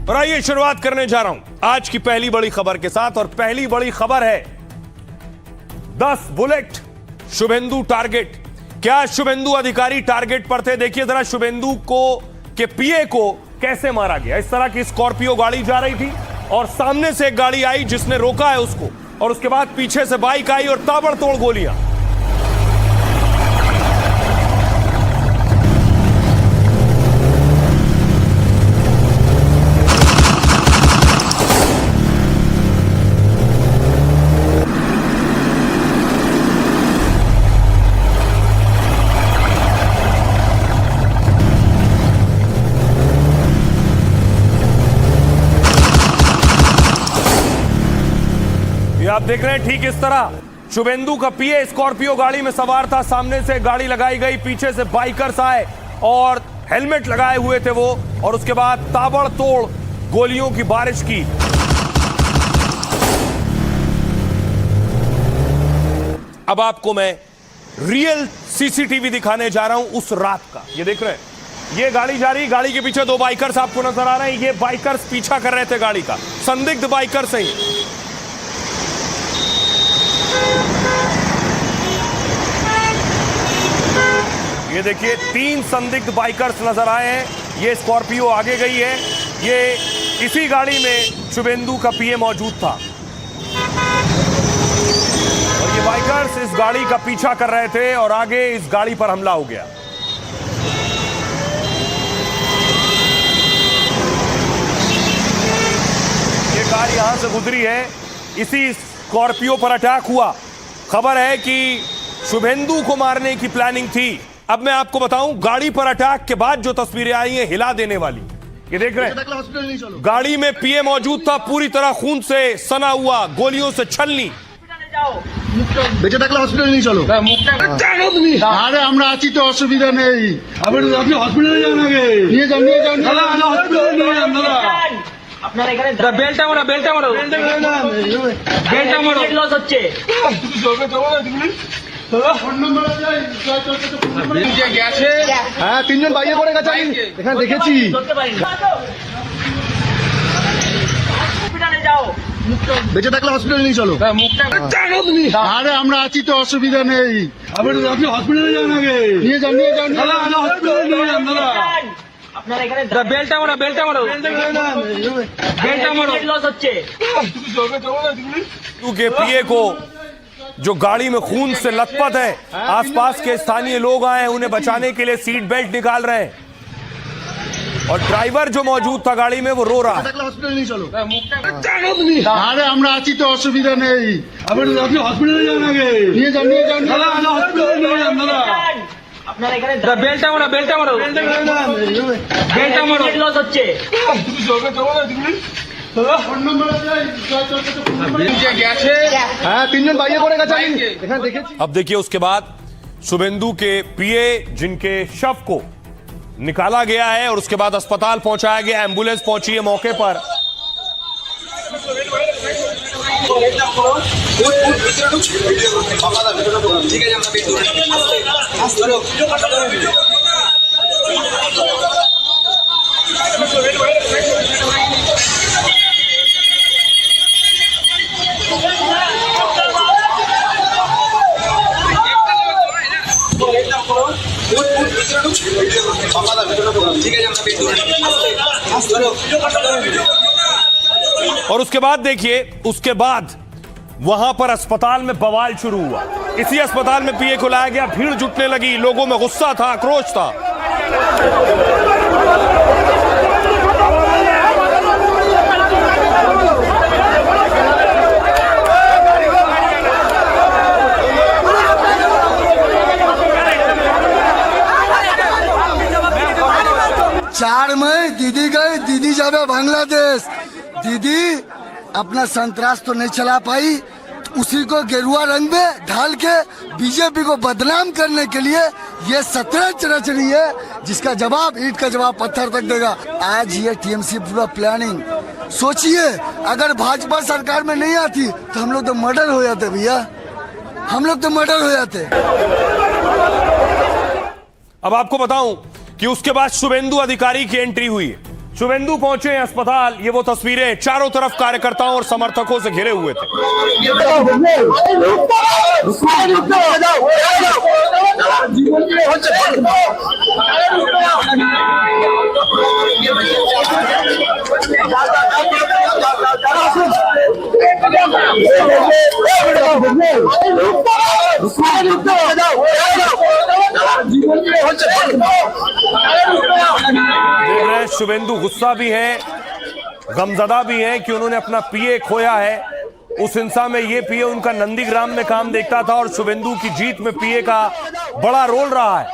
और आइए शुरुआत करने जा रहा हूं आज की पहली बड़ी खबर के साथ। और पहली बड़ी खबर है 10 बुलेट शुभेंदु टारगेट। क्या शुभेंदु अधिकारी टारगेट पर थे? देखिए जरा शुभेंदु को के पीए को कैसे मारा गया। इस तरह की स्कॉर्पियो गाड़ी जा रही थी और सामने से एक गाड़ी आई जिसने रोका है उसको, और उसके बाद पीछे से बाइक आई और ताबड़तोड़ गोलियां। आप देख रहे हैं ठीक इस तरह शुभेंदु का पीए स्कॉर्पियो गाड़ी में सवार था। सामने से गाड़ी लगाई गई, पीछे से बाइकर्स आए और हेलमेट लगाए हुए थे वो, और उसके बाद ताबड़तोड़ गोलियों की बारिश की। अब आपको मैं रियल सीसीटीवी दिखाने जा रहा हूं उस रात का। ये देख रहे हैं, ये गाड़ी जा रही, गाड़ी के पीछे 2 बाइकर्स आपको नजर आ रहे हैं। ये बाइकर्स पीछा कर रहे थे गाड़ी का, संदिग्ध बाइकर्स हैं। ये देखिए 3 संदिग्ध बाइकर्स नजर आए हैं। ये स्कॉर्पियो आगे गई है। ये इसी गाड़ी में शुभेंदु का पीए मौजूद था और ये बाइकर्स इस गाड़ी का पीछा कर रहे थे और आगे इस गाड़ी पर हमला हो गया। ये कार यहां से गुजरी है, इसी स्कॉर्पियो पर अटैक हुआ। खबर है कि शुभेंदु को मारने की प्लानिंग थी। अब मैं आपको बताऊं गाड़ी पर अटैक के बाद जो तस्वीरें आई हैं हिला देने वाली। ये देख रहे हैं, गाड़ी में पीए मौजूद था, पूरी तरह खून से सना हुआ, गोलियों से छलनी। বেঁচে থাকলে হসপিটালে নিয়ে চলো। আরে আমরা আছি তো, অসুবিধা নেই। আপনি হসপিটালে যান আগে, নিয়ে যান নিয়ে যান। হসপিটালে নিয়ে যান দাদা। আপনারা এখানে বেলটা মারো, বেলটা মারো, বেলটা মারো, লস হচ্ছে। হ্যাঁ 3 জন বাইরে করে গেছে, আমি এখানে দেখেছি। বেঁচে থাকলে হসপিটালে নিয়ে চলো। আরে আমরা আছি তো, অসুবিধা নেই। আপনি হসপিটালে যান আগে, নিয়ে যান নিয়ে যান। হসপিটালে নিয়ে যান দাদা। আপনারা এখানে বেলটা মারো, বেলটা মারো, বেলটা মারো, লস হচ্ছে। के पीए को जो गाड़ी में खून से लथपथ है, आसपास के स्थानीय लोग आए हैं, उन्हें बचाने के लिए सीट बेल्ट निकाल रहे हैं और ड्राइवर जो मौजूद था गाड़ी में वो रो रहा है। আরে আমরা আছি তো, অসুবিধা নেই। আপনি হসপিটালে যান আগে, নিয়ে যান নিয়ে যান। হসপিটালে নিয়ে যান দাদা। আপনারা এখানে বেলটা মারো, বেলটা মারো, বেলটা মারো, লস হচ্ছে। अब देखिए उसके बाद शुभेंदु के पीए जिनके शव को निकाला गया है और उसके बाद अस्पताल पहुंचाया गया, एम्बुलेंस पहुंची है मौके पर। और उसके बाद देखिए, उसके बाद वहां पर अस्पताल में बवाल शुरू हुआ। इसी अस्पताल में पीए को लाया गया, भीड़ जुटने लगी, लोगों में गुस्सा था, आक्रोश था। चार में दीदी गई, दीदी जावे बांग्लादेश। दीदी अपना संतरास तो नहीं चला पाई, उसी को गेरुआ रंग में ढाल के बीजेपी को बदनाम करने के लिए ये शतरंज रच रही है, जिसका जवाब ईंट का जवाब पत्थर तक देगा। आज ये टीएमसी पूरा प्लानिंग। सोचिए अगर भाजपा सरकार में नहीं आती तो हम लोग तो मर्डर हो जाते भैया, हम लोग तो मर्डर हो जाते। अब आपको बताऊं कि उसके बाद शुभेंदु अधिकारी की एंट्री हुई। शुभेंदु पहुंचे हैं अस्पताल। ये वो तस्वीरें, चारों तरफ कार्यकर्ताओं और समर्थकों से घिरे हुए थे। देख रहे हैं शुभेंदु गुस्सा भी है, गमजदा भी है कि उन्होंने अपना पीए खोया है। उस हिंसा में ये पीए उनका नंदीग्राम में काम देखता था और शुभेंदु की जीत में पीए का बड़ा रोल रहा है।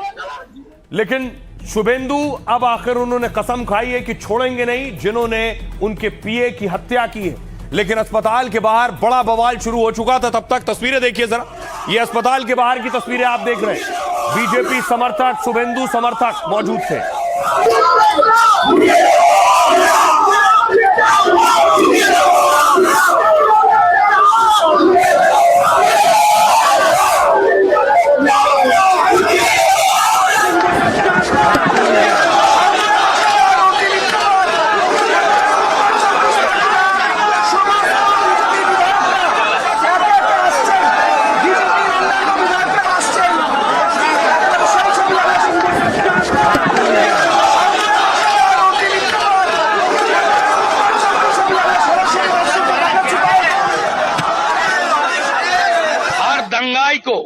लेकिन शुभेंदु अब आखिर उन्होंने कसम खाई है कि छोड़ेंगे नहीं जिन्होंने उनके पीए की हत्या की है। लेकिन अस्पताल के बाहर बड़ा बवाल शुरू हो चुका था। तब तक तस्वीरें देखिए जरा, ये अस्पताल के बाहर की तस्वीरें आप देख रहे हैं। बीजेपी समर्थक, शुभेंदु समर्थक मौजूद थे। को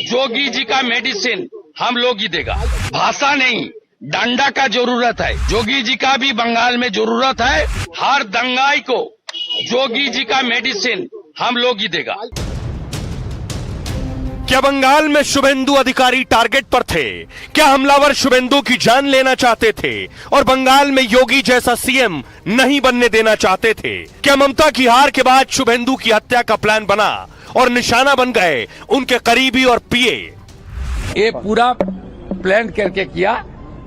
जोगी जी का मेडिसिन हम लोग ही देगा। भाषा नहीं, डंडा का जरूरत है। जोगी जी का भी बंगाल में जरूरत है। हर दंगाई को जोगी जी का मेडिसिन हम लोग ही देगा। क्या बंगाल में शुभेंदु अधिकारी टारगेट पर थे? क्या हमलावर शुभेंदु की जान लेना चाहते थे और बंगाल में योगी जैसा सीएम नहीं बनने देना चाहते थे? क्या ममता की हार के बाद शुभेंदु की हत्या का प्लान बना और निशाना बन गए उनके करीबी और पीए? ये पूरा प्लान करके किया।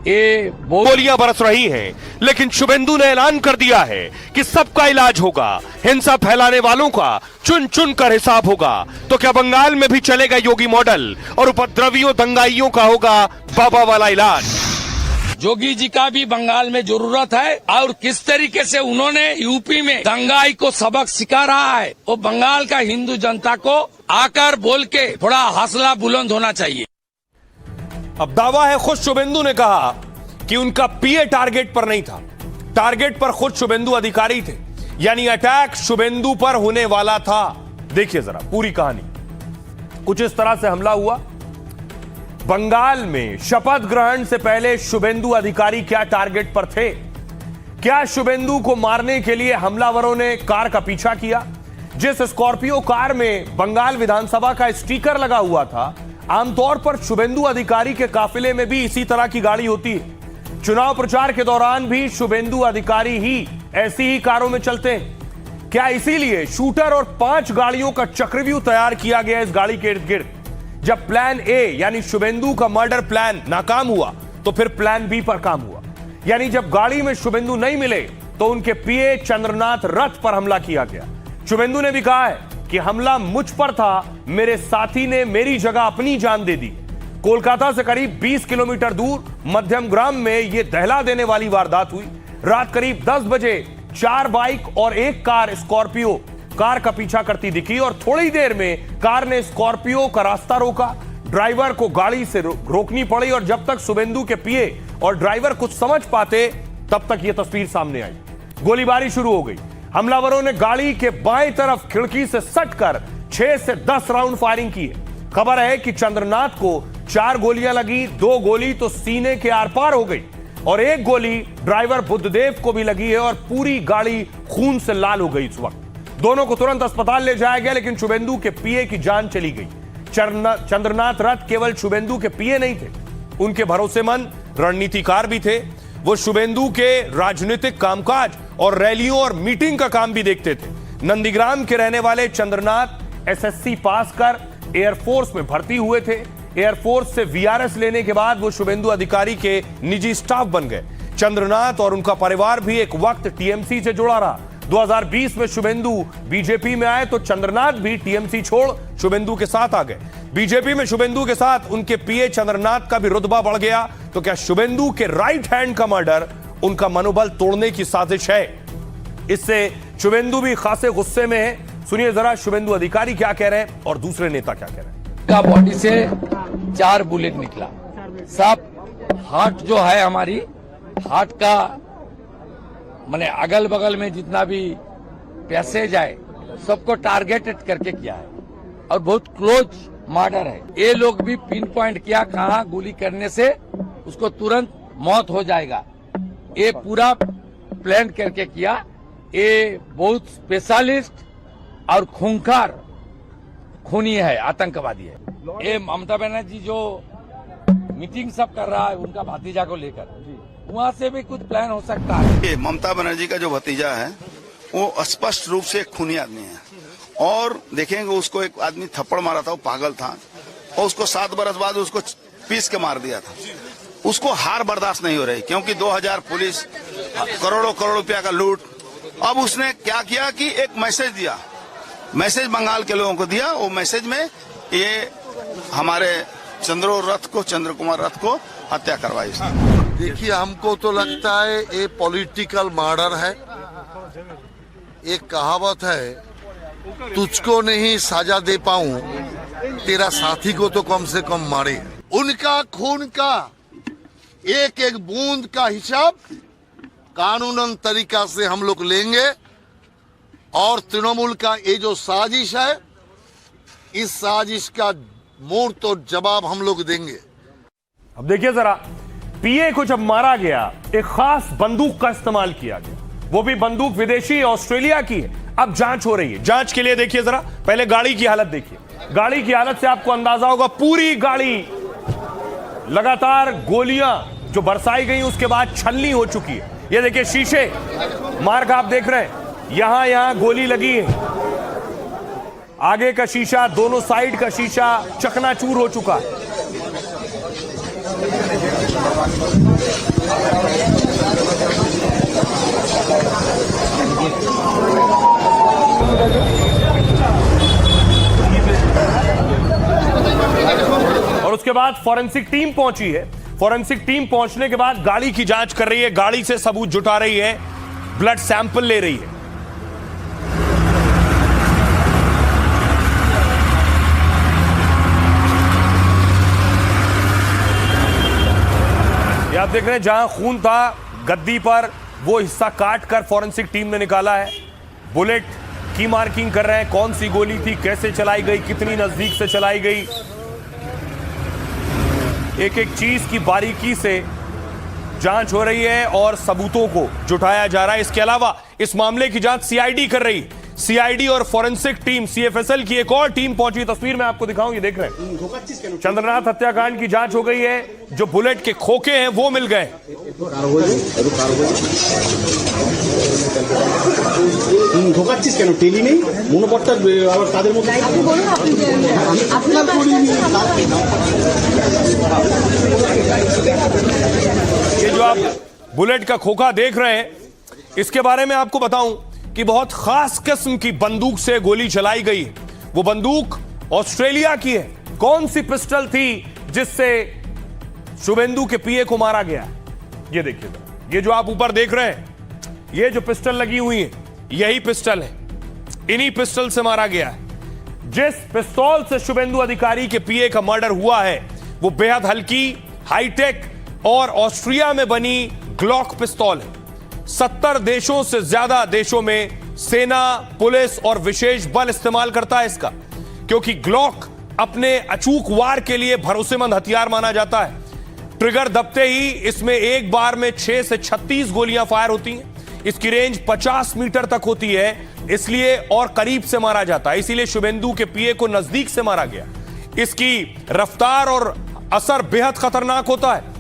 ये गोलियां बरस रही हैं, लेकिन शुभेंदु ने ऐलान कर दिया है कि सबका इलाज होगा। हिंसा फैलाने वालों का चुन चुन कर हिसाब होगा। तो क्या बंगाल में भी चलेगा योगी मॉडल और उपद्रवियों दंगाइयों का होगा बाबा वाला इलाज? जोगी जी का भी बंगाल में जरूरत है और किस तरीके से उन्होंने यूपी में दंगाई को सबक सिखा रहा है, वो बंगाल का हिंदू जनता को आकर बोल के थोड़ा हौसला बुलंद होना चाहिए। अब दावा है खुद शुभेंदु ने कहा कि उनका पीए टारगेट पर नहीं था, टारगेट पर खुद शुभेंदु अधिकारी थे, यानी अटैक शुभेंदु पर होने वाला था। देखिए जरा पूरी कहानी। कुछ इस तरह से हमला हुआ। बंगाल में शपथ ग्रहण से पहले शुभेंदु अधिकारी क्या टारगेट पर थे? क्या शुभेंदु को मारने के लिए हमलावरों ने कार का पीछा किया? जिस स्कॉर्पियो कार में बंगाल विधानसभा का स्टिकर लगा हुआ था, आमतौर पर शुभेंदु अधिकारी के काफिले में भी इसी तरह की गाड़ी होती है। चुनाव प्रचार के दौरान भी शुभेंदु अधिकारी ही ऐसी ही कारों में चलते हैं। क्या इसीलिए शूटर और 5 गाड़ियों का चक्रव्यूह तैयार किया गया इस गाड़ी के इर्द गिर्द? जब प्लान ए यानी शुभेंदु का मर्डर प्लान नाकाम हुआ तो फिर प्लान बी पर काम हुआ, यानी जब गाड़ी में शुभेंदु नहीं मिले तो उनके पीए चंद्रनाथ रथ पर हमला किया गया। शुभेंदु ने भी कहा है कि हमला मुझ पर था, मेरे साथी ने मेरी जगह अपनी जान दे दी। कोलकाता से करीब 20 किलोमीटर दूर मध्यम ग्राम में यह दहला देने वाली वारदात हुई। रात करीब 10 बजे 4 बाइक और 1 कार स्कॉर्पियो कार का पीछा करती दिखी और थोड़ी देर में कार ने स्कॉर्पियो का रास्ता रोका। ड्राइवर को गाड़ी से रोकनी पड़ी और जब तक शुभेंदु के पीए और ड्राइवर कुछ समझ पाते तब तक यह तस्वीर सामने आई। गोलीबारी शुरू हो गई। हमलावरों ने गाड़ी के बाएं तरफ खिड़की से सटकर 6 से 10 राउंड फायरिंग की है। खबर है कि चंद्रनाथ को 4 गोलियां लगी, 2 गोली तो सीने के आर पार हो गई और 1 गोली ड्राइवर बुद्धदेव को भी लगी है और पूरी गाड़ी खून से लाल हो गई। इस वक्त दोनों को तुरंत अस्पताल ले जाया गया, लेकिन शुभेंदु के पीए की जान चली गई। चंद्रनाथ रथ केवल शुभेंदु के पीए नहीं थे, उनके भरोसेमंद रणनीतिकार भी थे। वो शुभेंदु के राजनीतिक कामकाज और रैलियों और मीटिंग का काम भी देखते थे। नंदीग्राम के रहने वाले चंद्रनाथ एसएससी पास कर एयरफोर्स में भर्ती हुए थे। एयरफोर्स से वीआरएस लेने के बाद वो शुभेंदु अधिकारी के निजी स्टाफ बन गए। चंद्रनाथ और उनका परिवार भी एक वक्त टीएमसी से जुड़ा रहा। 2020 में शुभेंदु बीजेपी में आए तो चंद्रनाथ भी टीएमसी छोड़ शुभेंदु के साथ आ गए। बीजेपी में शुभेंदु के साथ उनके पीए चंद्रनाथ का भी रुतबा बढ़ गया। तो क्या शुभेंदु के राइट हैंड का मर्डर उनका मनोबल तोड़ने की साजिश है। इससे शुभेंदु भी खासे गुस्से में है। सुनिए जरा शुभेंदु अधिकारी क्या कह रहे हैं और दूसरे नेता क्या कह रहे हैं। का बॉडी से 4 बुलेट निकला। सब हार्ट जो है हमारी हार्ट का माने अगल बगल में जितना भी पैसेज है सबको टारगेटेड करके किया है और बहुत क्लोज मर्डर है। ये लोग भी पिन पॉइंट किया कहाँ गोली करने से उसको तुरंत मौत हो जाएगा, ये पूरा प्लान करके किया। ये बहुत स्पेशलिस्ट और खूंखार खूनी है, आतंकवादी है। ये ममता बनर्जी जो मीटिंग सब कर रहा है उनका भतीजा को लेकर, वहाँ से भी कुछ प्लान हो सकता है। ममता बनर्जी का जो भतीजा है वो स्पष्ट रूप से एक खूनी आदमी है और देखेंगे उसको एक आदमी थप्पड़ मारा था, वो पागल था और उसको 7 बरस बाद उसको पीस के मार दिया था। उसको हार बर्दाश्त नहीं हो रही क्योंकि 2000 पुलिस, करोड़ों रुपया का लूट। अब उसने क्या किया कि एक मैसेज दिया, मैसेज बंगाल के लोगों को दिया। वो मैसेज में ये हमारे चंद्र कुमार रथ को हत्या करवाई। देखिए, हमको तो लगता है ये पॉलिटिकल मर्डर है। एक कहावत है, तुझको नहीं सजा दे पाऊं तेरा साथी को तो कम से कम मारे। उनका खून का एक एक बूंद का हिसाब कानूनन तरीका से हम लोग लेंगे और तृणमूल का ये जो साजिश है, इस साजिश का मुंह तो जवाब हम लोग देंगे। अब देखिए जरा, पीए को जब मारा गया एक खास बंदूक का इस्तेमाल किया गया, वो भी बंदूक विदेशी ऑस्ट्रेलिया की है। अब जांच हो रही है। जांच के लिए देखिए जरा, पहले गाड़ी की हालत देखिए। गाड़ी की हालत से आपको अंदाजा होगा, पूरी गाड़ी लगातार गोलियां जो बरसाई गई उसके बाद छलनी हो चुकी है। ये देखिए शीशे मार्क आप देख रहे हैं, यहां गोली लगी है। आगे का शीशा, दोनों साइड का शीशा चकनाचूर हो चुका है। और उसके बाद फॉरेंसिक टीम पहुंची है। फॉरेंसिक टीम पहुंचने के बाद गाड़ी की जांच कर रही है, गाड़ी से सबूत जुटा रही है, ब्लड सैंपल ले रही है। ये आप देख रहे हैं, जहां खून था गद्दी पर, वो हिस्सा काट कर फॉरेंसिक टीम ने निकाला है। बुलेट की मार्किंग कर रहे हैं, कौन सी गोली थी, कैसे चलाई गई, कितनी नजदीक से चलाई गई, एक एक चीज की बारीकी से जांच हो रही है और सबूतों को जुटाया जा रहा है। इसके अलावा इस मामले की जांच सीआईडी कर रही है। सीआईडी और फॉरेंसिक टीम, सीएफएसएल की एक और टीम पहुंची। तस्वीर में आपको दिखाऊं, ये देख रहे हैं, चंद्रनाथ हत्याकांड की जांच हो गई है। जो बुलेट के खोखे हैं वो मिल गए। ये जो आप बुलेट का खोखा देख रहे हैं, इसके बारे में आपको बताऊं कि बहुत खास किस्म की बंदूक से गोली चलाई गई। वो बंदूक ऑस्ट्रेलिया की है। कौन सी पिस्टल थी जिससे शुभेंदु के पीए को मारा गया? ये देखिए, ये जो आप ऊपर देख रहे हैं, ये जो पिस्टल लगी हुई है, यही पिस्टल है। इन्हीं पिस्टल से मारा गया है। जिस पिस्तौल से शुभेंदु अधिकारी के पीए का मर्डर हुआ है, वो बेहद हल्की, हाईटेक और ऑस्ट्रिया में बनी ग्लॉक पिस्तौल है। 70 देशों से ज्यादा देशों में सेना, पुलिस और विशेष बल इस्तेमाल करता है इसका, क्योंकि ग्लॉक अपने अचूक वार के लिए भरोसेमंद हथियार माना जाता है। ट्रिगर दबते ही इसमें एक बार में 6 से 36 गोलियां फायर होती हैं। इसकी रेंज 50 मीटर तक होती है, इसलिए और करीब से मारा जाता है। इसीलिए शुभेंदु के पीए को नजदीक से मारा गया। इसकी रफ्तार और असर बेहद खतरनाक होता है।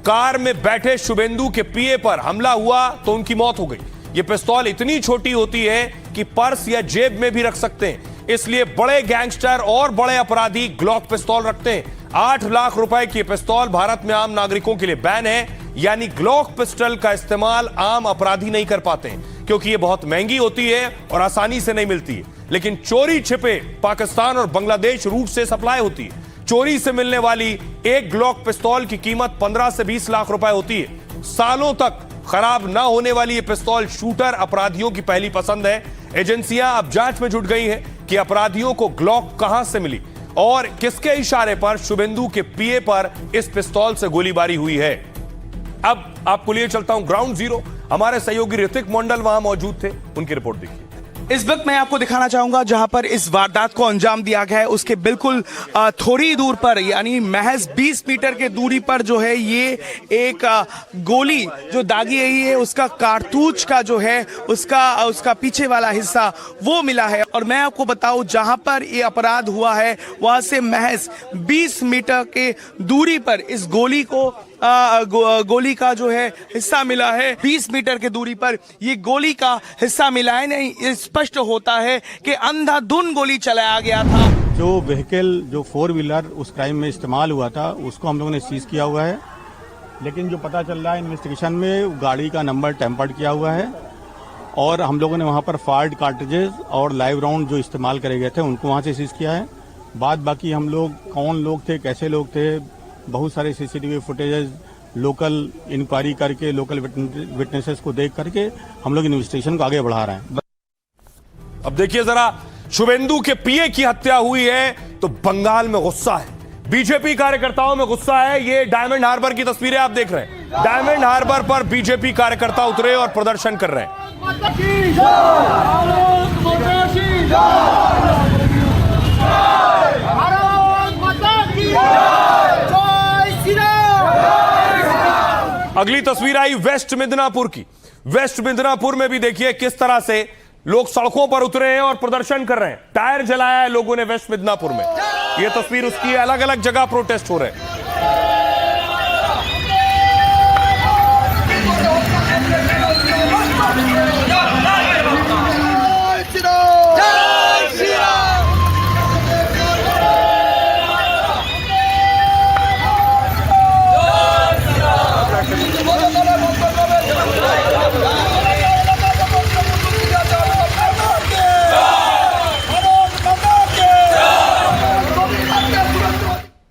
कार में बैठे शुभेंदु के पीए पर हमला हुआ तो उनकी मौत हो गई। यह पिस्तौल इतनी छोटी होती है कि पर्स या जेब में भी रख सकते हैं, इसलिए बड़े गैंगस्टर और बड़े अपराधी ग्लॉक पिस्तौल रखते हैं। 8 लाख रुपए की पिस्तौल भारत में आम नागरिकों के लिए बैन है, यानी ग्लॉक पिस्टल का इस्तेमाल आम अपराधी नहीं कर पाते हैं, क्योंकि यह बहुत महंगी होती है और आसानी से नहीं मिलती है। लेकिन चोरी छिपे पाकिस्तान और बांग्लादेश रूट से सप्लाई होती है। चोरी से मिलने वाली एक ग्लॉक पिस्तौल की कीमत 15 से 20 लाख रुपए होती है। सालों तक खराब ना होने वाली ये पिस्तौल शूटर अपराधियों की पहली पसंद है। एजेंसियां अब जांच में जुट गई हैं कि अपराधियों को ग्लॉक कहां से मिली और किसके इशारे पर शुभेंदु के पीए पर इस पिस्तौल से गोलीबारी हुई है। अब आपको लिए चलता हूं ग्राउंड जीरो। हमारे सहयोगी ऋतिक मंडल वहां मौजूद थे, उनकी रिपोर्ट देखिए। इस वक्त मैं आपको दिखाना चाहूंगा जहां पर इस वारदात को अंजाम दिया गया है, उसके बिल्कुल थोड़ी दूर पर, यानी महज 20 मीटर के दूरी पर जो है ये एक गोली जो दागी गई है, उसका कारतूस का जो है उसका पीछे वाला हिस्सा वो मिला है। और मैं आपको बताऊं जहां पर ये अपराध हुआ है वहां से महज 20 मीटर के दूरी पर इस गोली को गोली का जो है हिस्सा मिला है। 20 मीटर के दूरी पर ये गोली का हिस्सा मिला है। नहीं, स्पष्ट होता है कि अंधाधुंध गोली चलाया गया था। जो व्हीकल जो 4 व्हीलर उस क्राइम में इस्तेमाल हुआ था उसको हम लोगों ने सीज किया हुआ है, लेकिन जो पता चल रहा है इन्वेस्टिगेशन में गाड़ी का नंबर टेम्पर्ड किया हुआ है और हम लोगों ने वहाँ पर फायर्ड कार्ट्रिजेज और लाइव राउंड जो इस्तेमाल करे गए थे उनको वहाँ से सीज किया है। बाकी हम लोग कौन लोग थे, कैसे लोग थे, बहुत सारे सीसीटीवी फुटेजेस लोकल इंक्वायरी करके, लोकल विटनेसेस को देख करके हम लोग इन्वेस्टिगेशन को आगे बढ़ा रहे हैं। अब देखिए जरा, शुभेंदु के पीए की हत्या हुई है तो बंगाल में गुस्सा है, बीजेपी कार्यकर्ताओं में गुस्सा है। ये डायमंड हार्बर की तस्वीरें आप देख रहे हैं। डायमंड हार्बर पर बीजेपी कार्यकर्ता उतरे और प्रदर्शन कर रहे हैं। अगली तस्वीर आई वेस्ट मिदनापुर की। वेस्ट मिदनापुर में भी देखिए किस तरह से लोग सड़कों पर उतरे हैं और प्रदर्शन कर रहे हैं। टायर जलाया है लोगों ने वेस्ट मिदनापुर में। यह तस्वीर उसकी, अलग अलग जगह प्रोटेस्ट हो रहे हैं।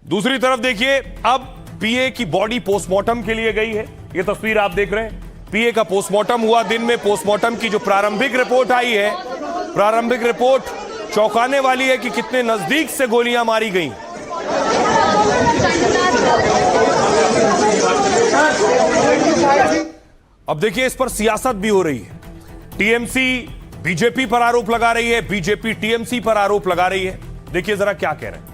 दूसरी तरफ देखिए, अब पीए की बॉडी पोस्टमार्टम के लिए गई है। यह तस्वीर आप देख रहे हैं। पीए का पोस्टमार्टम हुआ दिन में। पोस्टमार्टम की जो प्रारंभिक रिपोर्ट आई है, प्रारंभिक रिपोर्ट चौंकाने वाली है कि कितने नजदीक से गोलियां मारी गई। अब देखिए, इस पर सियासत भी हो रही है। टीएमसी बीजेपी पर आरोप लगा रही है, बीजेपी टीएमसी पर आरोप लगा रही है। देखिए जरा क्या कह रहे हैं।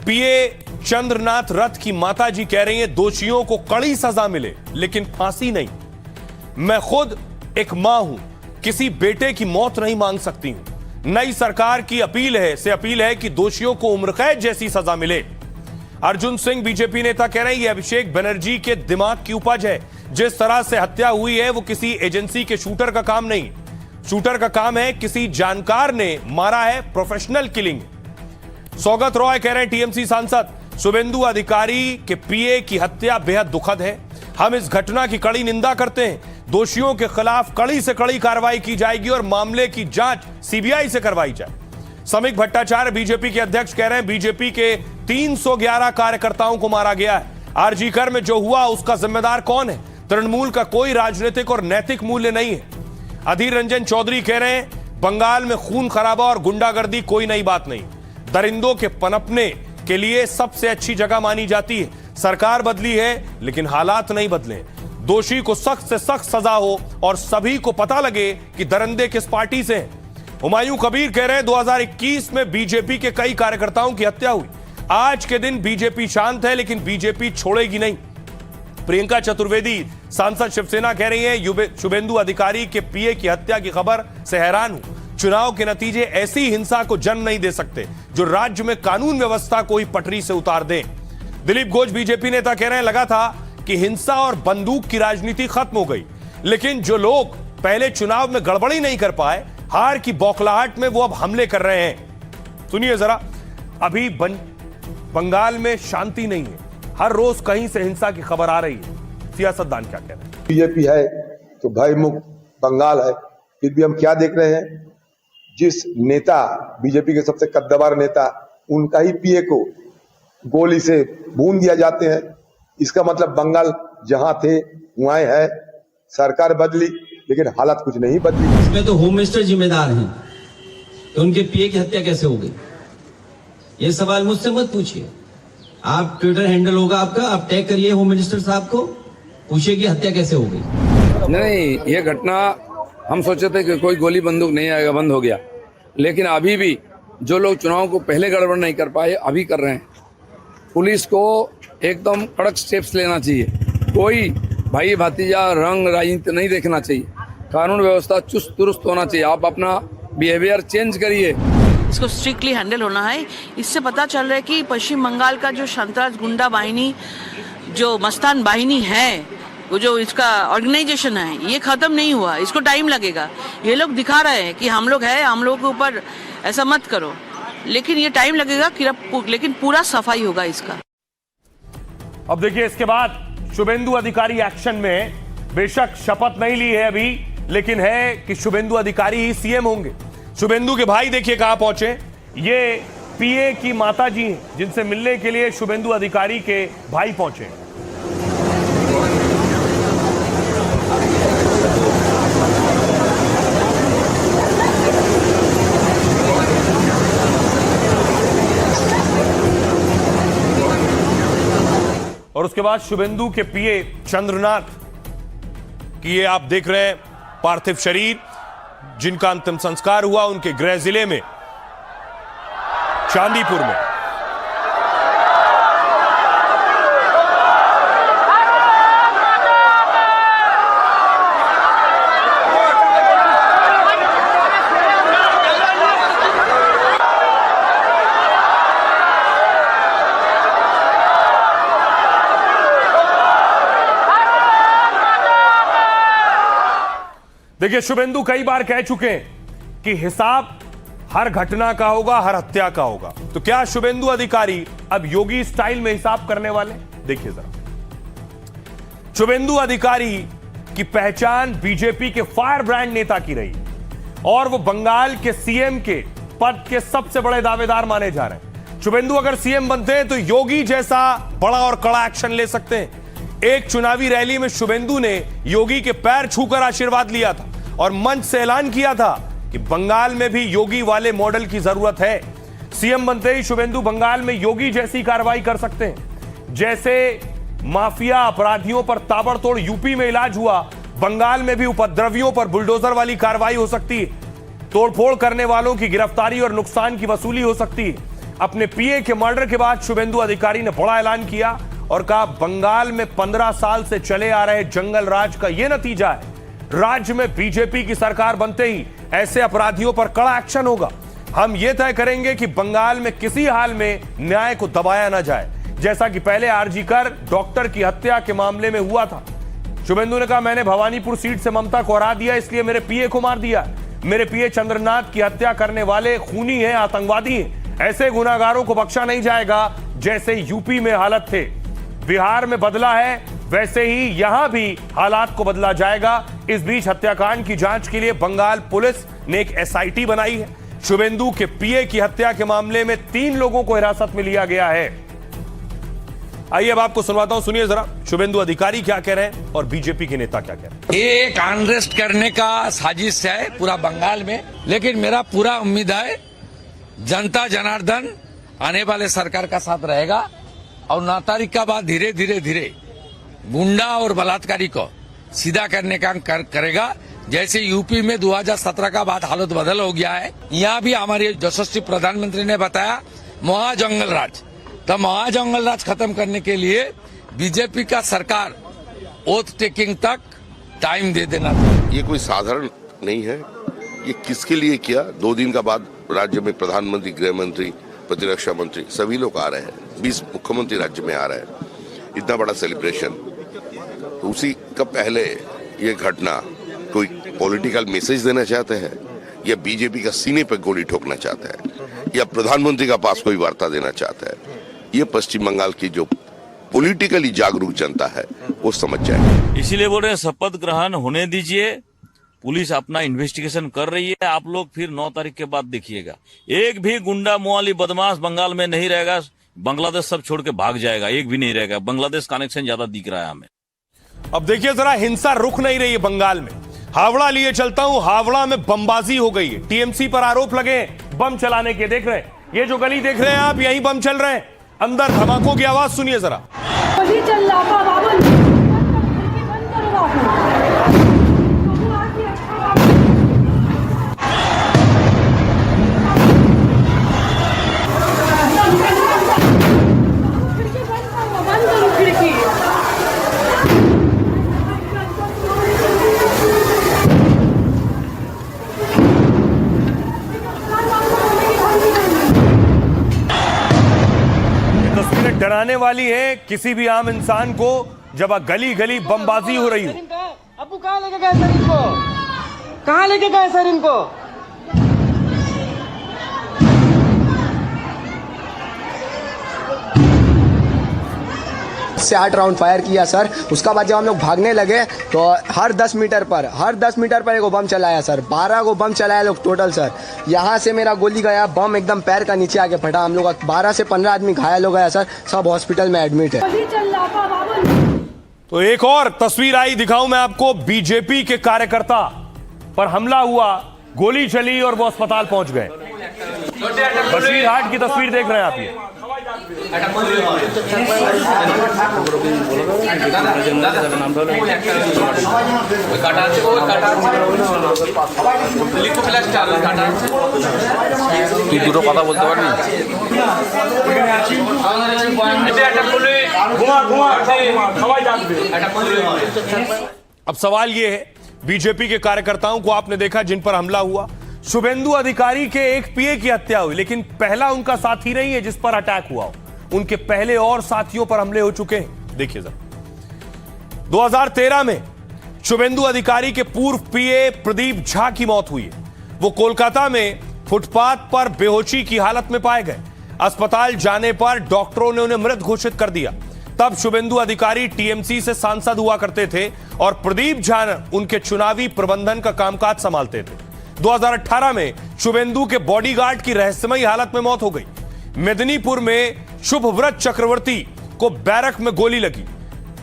पीए चंद्रनाथ रथ की माताजी कह रही हैं दोषियों को कड़ी सजा मिले लेकिन फांसी नहीं। मैं खुद एक मां हूं, किसी बेटे की मौत नहीं मांग सकती हूं। नई सरकार की अपील है कि दोषियों को उम्र कैद जैसी सजा मिले। अर्जुन सिंह बीजेपी नेता कह रहे हैं यह अभिषेक बनर्जी के दिमाग की उपज है। जिस तरह से हत्या हुई है वो किसी एजेंसी के शूटर का काम नहीं। शूटर का काम है किसी जानकार ने मारा है, प्रोफेशनल किलिंग। सौगत रॉय कह रहे हैं टीएमसी सांसद शुभेंदु अधिकारी के पीए की हत्या बेहद दुखद है। हम इस घटना की कड़ी निंदा करते हैं। दोषियों के खिलाफ कड़ी से कड़ी कार्रवाई की जाएगी और मामले की जांच सीबीआई से करवाई जाए। समीक भट्टाचार्य बीजेपी के अध्यक्ष कह रहे हैं बीजेपी के 311 कार्यकर्ताओं को मारा गया है। आरजीकर में जो हुआ उसका जिम्मेदार कौन है? तृणमूल का कोई राजनीतिक और नैतिक मूल्य नहीं है। अधीर रंजन चौधरी कह रहे हैं बंगाल में खून खराबा और गुंडागर्दी कोई नई बात नहीं, दरिंदों के पनपने के लिए सबसे अच्छी जगह मानी जाती है। सरकार बदली है लेकिन हालात नहीं बदले। दोषी को सख्त से सख्त सजा हो और सभी को पता लगे कि दरिंदे किस पार्टी से हैं। हुमायूं कबीर कह रहे हैं 2021 में बीजेपी के कई कार्यकर्ताओं की हत्या हुई। आज के दिन बीजेपी शांत है लेकिन बीजेपी छोड़ेगी नहीं। प्रियंका चतुर्वेदी सांसद शिवसेना कह रही है शुभेंदु अधिकारी के पीए की हत्या की खबर से हैरान हूं। चुनाव के नतीजे ऐसी हिंसा को जन्म नहीं दे सकते जो राज्य में कानून व्यवस्था को ही पटरी से उतार दें। दिलीप घोष बीजेपी नेता कह रहे हैं लगा था कि हिंसा और बंदूक की राजनीति खत्म हो गई, लेकिन जो लोग पहले चुनाव में गड़बड़ी नहीं कर पाए, हार की बौखलाहट में वो अब हमले कर रहे हैं। सुनिए जरा, अभी बंगाल में शांति नहीं है, हर रोज कहीं से हिंसा की खबर आ रही है। सियासतदान क्या कह रहे हैं? बीजेपी है तो भय मुक्त बंगाल है, फिर भी हम क्या देख रहे हैं, जिस नेता बीजेपी के सबसे कद्दावर नेता उनका ही पीए को गोली से भून दिया जाते हैं। इसका मतलब बंगाल जहां थे हुआएं है, सरकार बदली लेकिन हालात कुछ नहीं बदली। इसमें तो होम मिनिस्टर जिम्मेदार हैं तो उनके पीए की हत्या कैसे हो गई? ये सवाल मुझसे मत पूछिए। आप ट्विटर हैंडल होगा आपका, आप टैग करिए होम मिनिस्टर साहब को, पूछिए कि हत्या कैसे हो गई। नहीं, ये घटना हम सोचे थे कि कोई गोली बंदूक नहीं आएगा, बंद हो गया, लेकिन अभी भी जो लोग चुनाव को पहले गड़बड़ नहीं कर पाए अभी कर रहे हैं। पुलिस को एकदम कड़क स्टेप्स लेना चाहिए। कोई भाई भतीजा रंग राजनीति नहीं देखना चाहिए। कानून व्यवस्था चुस्त दुरुस्त होना चाहिए। आप अपना बिहेवियर चेंज करिए। इसको स्ट्रिक्टली हैंडल होना है। इससे पता चल रहा है कि पश्चिम बंगाल का जो संतराज गुंडा बाहिनी, जो मस्तान बाहिनी है, वो जो इसका ऑर्गेनाइजेशन है, ये खत्म नहीं हुआ, इसको टाइम लगेगा। ये लोग दिखा रहे हैं कि हम लोग हैं, हम लोगों के ऊपर ऐसा मत करो, लेकिन ये टाइम लगेगा, लेकिन पूरा सफाई होगा इसका। अब देखिए इसके बाद शुभेंदु अधिकारी एक्शन में, बेशक शपथ नहीं ली है अभी, लेकिन है कि शुभेंदु अधिकारी ही सीएम होंगे। शुभेंदु के भाई देखिए कहां पहुंचे, ये पीए की माता जी हैं जिनसे मिलने के लिए शुभेंदु अधिकारी के भाई पहुंचे। और उसके बाद शुभेंदु के पीए चंद्रनाथ की ये आप देख रहे हैं पार्थिव शरीर, जिनका अंतिम संस्कार हुआ उनके गृह जिले में चांदीपुर में। देखिए शुभेंदु कई बार कह चुके हैं कि हिसाब हर घटना का होगा, हर हत्या का होगा। तो क्या शुभेंदु अधिकारी अब योगी स्टाइल में हिसाब करने वाले? देखिए जरा, शुभेंदु अधिकारी की पहचान बीजेपी के फायर ब्रांड नेता की रही और वो बंगाल के सीएम के पद के सबसे बड़े दावेदार माने जा रहे हैं। शुभेंदु अगर सीएम बनते हैं तो योगी जैसा बड़ा और कड़ा एक्शन ले सकते हैं। एक चुनावी रैली में शुभेंदु ने योगी के पैर छूकर आशीर्वाद लिया था और मंच से ऐलान किया था कि बंगाल में भी योगी वाले मॉडल की जरूरत है। सीएम बनते ही शुभेंदु बंगाल में योगी जैसी कार्रवाई कर सकते हैं। जैसे माफिया अपराधियों पर ताबड़तोड़ यूपी में इलाज हुआ, बंगाल में भी उपद्रवियों पर बुलडोजर वाली कार्रवाई हो सकती है। तोड़फोड़ करने वालों की गिरफ्तारी और नुकसान की वसूली हो सकती है। अपने पीए के मर्डर के बाद शुभेंदु अधिकारी ने बड़ा ऐलान किया और कहा बंगाल में 15 साल से चले आ रहे जंगल राज का यह नतीजा है। राज्य में बीजेपी की सरकार बनते ही ऐसे अपराधियों पर कड़ा एक्शन होगा। हम यह तय करेंगे कि बंगाल में किसी हाल में न्याय को दबाया ना जाए, जैसा कि पहले आरजी कर डॉक्टर की हत्या के मामले में हुआ था। शुभेंदु ने कहा मैंने भवानीपुर सीट से ममता को हरा दिया, इसलिए मेरे पीए को मार दिया। मेरे पीए चंद्रनाथ की हत्या करने वाले खूनी हैं, आतंकवादी हैं। ऐसे गुनाहगारों को बख्शा नहीं जाएगा जैसे यूपी में हालत थे, बिहार में बदला है, वैसे ही यहां भी हालात को बदला जाएगा। इस बीच हत्याकांड की जांच के लिए बंगाल पुलिस ने एक एसआईटी बनाई है। शुभेंदु के पीए की हत्या के मामले में 3 लोगों को हिरासत में लिया गया है। आइए अब आपको सुनवाता हूं, सुनिए जरा शुभेंदु अधिकारी क्या कह रहे हैं और बीजेपी के नेता क्या कह रहे हैं। ये एक अनरेस्ट करने का साजिश है पूरा बंगाल में, लेकिन मेरा पूरा उम्मीद है जनता जनार्दन आने वाले सरकार का साथ रहेगा और 9 तारीख का बाद धीरे धीरे गुंडा और बलात्कारी को सीधा करने का करेगा। जैसे यूपी में 2017 का बाद हालत बदल हो गया है, यहाँ भी हमारे यशस्वी प्रधानमंत्री ने बताया महाजंगल राज, तो महाजंगल राज खत्म करने के लिए बीजेपी का सरकार ओथ टेकिंग तक टाइम दे देना। ये कोई साधारण नहीं है, ये किसके लिए किया। 2 दिन का बाद राज्य में प्रधानमंत्री, गृह मंत्री, प्रतिरक्षा मंत्री सभी लोग आ रहे हैं, 20 मुख्यमंत्री राज्य में आ रहे हैं, इतना बड़ा सेलिब्रेशन। उसी का पहले ये घटना कोई पॉलिटिकल मैसेज देना चाहते हैं या बीजेपी का सीने पर गोली ठोकना चाहते हैं या प्रधानमंत्री का पास कोई वार्ता देना चाहता है, ये पश्चिम बंगाल की जो पॉलिटिकली जागरूक जनता है वो समझ जाए। इसीलिए बोल रहे हैं शपथ ग्रहण होने दीजिए, पुलिस अपना इन्वेस्टिगेशन कर रही है, आप लोग फिर 9 तारीख के बाद देखिएगा। एक भी गुंडा मुआली बदमाश बंगाल में नहीं रहेगा, बांग्लादेश सब छोड़ के भाग जाएगा, एक भी नहीं रहेगा। बांग्लादेश कनेक्शन ज्यादा दिख रहा है हमें। अब देखिए जरा, हिंसा रुक नहीं रही है बंगाल में। हावड़ा लिए चलता हूं, हावड़ा में बमबाजी हो गई है। टीएमसी पर आरोप लगे बम चलाने के। देख रहे हैं ये जो गली देख रहे हैं आप, यहीं बम चल रहे हैं। अंदर धमाकों की आवाज सुनिए जरा। डराने वाली है किसी भी आम इंसान को जब गली गली बमबाजी हो रही हो। अबू कहाँ लेके गए सर इनको? कहाँ लेके गए सर इनको? से 8 राउंड फायर किया सर। उसका बाद जब हम लोग भागने लगे तो हर 10 मीटर पर एक बम चलाया सर। 12 को बम चलाया लोग टोटल सर। यहाँ से मेरा गोली गया, बम एकदम पैर का नीचे आके फटा। हम लोग 12 से 15 आदमी घायल हो गया सर। सब हॉस्पिटल में एडमिट है। तो एक और तस्वीर आई, दिखाऊं मैं आपको। बीजेपी के कार्यकर्ता पर हमला हुआ, गोली चली और वो अस्पताल पहुंच गए। बसीरहाट की तस्वीर देख रहे हैं आप। ये দুটো কথা বলতে পারবি? अब सवाल ये है, बीजेपी के कार्यकर्ताओं को आपने देखा जिन पर हमला हुआ। शुभेंदु अधिकारी के एक पीए की हत्या हुई, लेकिन पहला उनका साथी नहीं है जिस पर अटैक हुआ हो। उनके पहले और साथियों पर हमले हो चुके हैं। देखिए जरा, 2013 में शुभेंदु अधिकारी के पूर्व पीए प्रदीप झा की मौत हुई है। वो कोलकाता में फुटपाथ पर बेहोशी की हालत में पाए गए। अस्पताल जाने पर डॉक्टरों ने उन्हें मृत घोषित कर दिया। तब शुभेंदु अधिकारी टीएमसी से सांसद हुआ करते थे और प्रदीप झा उनके चुनावी प्रबंधन का कामकाज संभालते थे। 2018 में शुभेंदु के बॉडीगार्ड की रहस्यमयी हालत में मौत हो गई। मेदिनीपुर में शुभव्रत चक्रवर्ती को बैरक में गोली लगी।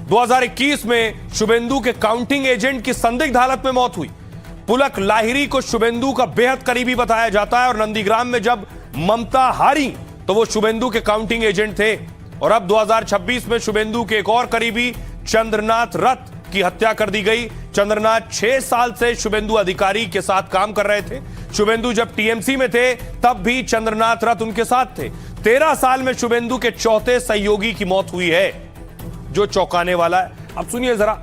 2021 में शुभेंदु के काउंटिंग एजेंट की संदिग्ध हालत में मौत हुई। पुलक लाहिरी को शुभेंदु का बेहद करीबी बताया जाता है और नंदीग्राम में जब ममता हारी तो वो शुभेंदु के काउंटिंग एजेंट थे। और अब 2026 में शुभेंदु के एक और करीबी चंद्रनाथ रथ की हत्या कर दी गई। चंद्रनाथ 6 साल से शुभेंदु अधिकारी के साथ काम कर रहे थे। शुभेंदु जब टीएमसी में थे तब भी चंद्रनाथ रथ उनके साथ थे। 13 साल में शुभेंदु के चौथे सहयोगी की मौत हुई है, जो चौंकाने वाला है। अब सुनिए जरा,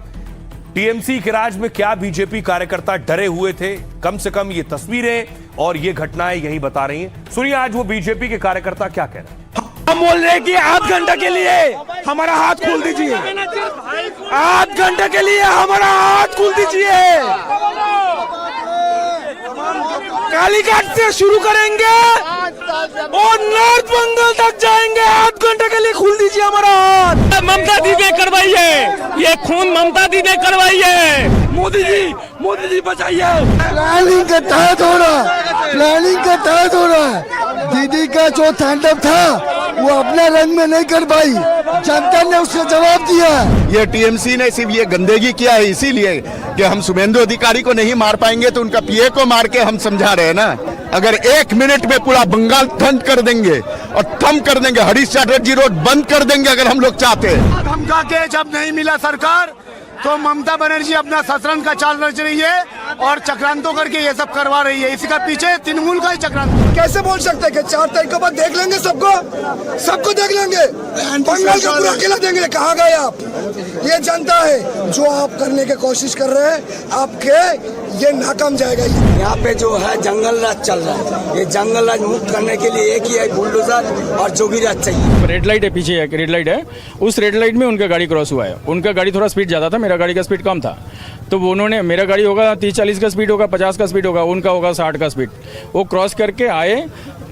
टीएमसी के राज में क्या बीजेपी कार्यकर्ता डरे हुए थे? कम से कम ये तस्वीरें और ये घटनाएं यही बता रही हैं। सुनिए आज वो बीजेपी के कार्यकर्ता क्या कह रहे हैं। हम बोल रहे हैं कि आध घंटा के लिए हमारा हाथ खोल दीजिए। आध घंटे के लिए हमारा हाथ खोल दीजिए। कालीघाट से शुरू करेंगे और नॉर्थ बंगाल तक जाएंगे। आध घंटे के लिए खोल दीजिए हमारा हाथ। ममता दी ने करवाई है ये खून, ममता दी ने करवाई है। मोदी जी बचाइए। प्लानिंग के तहत हो रहा है। दीदी का जो तांडव था वो अपने रंग में नहीं कर पाई, जनता ने उसका जवाब दिया। ये टीएमसी ने सिर्फ ये गंदगी किया है इसीलिए कि हम शुभेंदु अधिकारी को नहीं मार पाएंगे तो उनका पीए को मार के हम समझा रहे हैं ना। अगर 1 मिनट में पूरा बंगाल ठंड कर देंगे और थम कर देंगे, हरीश चैटर्जी रोड बंद कर देंगे अगर हम लोग चाहते हैं। धमका के जब नहीं मिला सरकार तो ममता बनर्जी अपना शतरंज का चाल रच रही है और चक्रांतों करके ये सब करवा रही है। इसी का पीछे तृणमूल का ही चक्रांत। कैसे बोल सकते हैं कि 4 तारीख के बाद देख लेंगे सबको देख लेंगे, बंगाल का पूरा अकेला देंगे? कहाँ गए आप? ये जनता है जो आप करने की कोशिश कर रहे हैं, आपके ये नाकाम जाएगा। यहाँ पे जो है जंगल राज चल रहा है, ये जंगल राज मुक्त करने के लिए एक ही है बुलडोजर और जोगीराज चाहिए। रेड लाइट है, पीछे एक रेड लाइट है, उस रेड लाइट में उनका गाड़ी क्रॉस हुआ है। उनका गाड़ी थोड़ा स्पीड ज्यादा था, मेरा गाड़ी का स्पीड कम था। तो उन्होंने, मेरा गाड़ी होगा 30-40 का स्पीड होगा, 50 का स्पीड होगा, उनका होगा 60 का स्पीड। वो क्रॉस करके आए,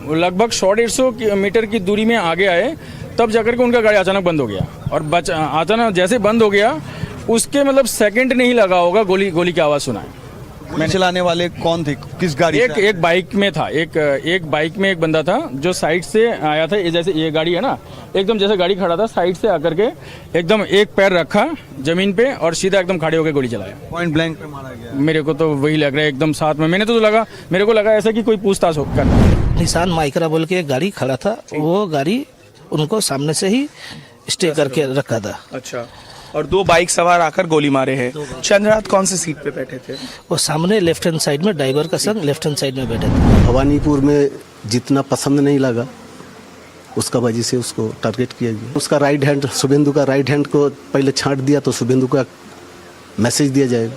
लगभग 150 मीटर की दूरी में आगे आए, तब जाकर के उनका गाड़ी अचानक बंद हो गया। और अचानक जैसे बंद हो गया उसके मतलब सेकंड नहीं लगा होगा, गोली की आवाज़ सुना है। चलाने वाले कौन थे, किस गाड़ी एक बाइक में था, एक बाइक में एक बंदा था जो साइड से आया था, जैसे ये गाड़ी है ना, एकदम जैसे गाड़ी खड़ा था साइड से आकर के एकदम एक पैर रखा जमीन पे और सीधा एकदम खड़े होकर गोली चलाया। पॉइंट ब्लैंक पे मारा गया। मेरे को तो वही लग रहा है एकदम साथ में। मेरे को लगा ऐसा कि कोई पूछताछ कर रहा है। निशान माइक्रा बोल के एक गाड़ी खड़ा था, वो गाड़ी उनको सामने से ही स्टे करके रखा था। अच्छा, और 2 बाइक सवार आकर गोली मारे हैं। चंद्रनाथ कौन सी सीट पे बैठे थे? वो सामने लेफ्ट हैंड साइड में, ड्राइवर का संग लेफ्ट हैंड साइड में बैठे थे। भवानीपुर में जितना पसंद नहीं लगा उसका वजह से उसको टारगेट किया गया। उसका राइट हैंड, शुभेंदु का राइट हैंड को पहले छांट दिया तो शुभेंदु का मैसेज दिया जाएगा,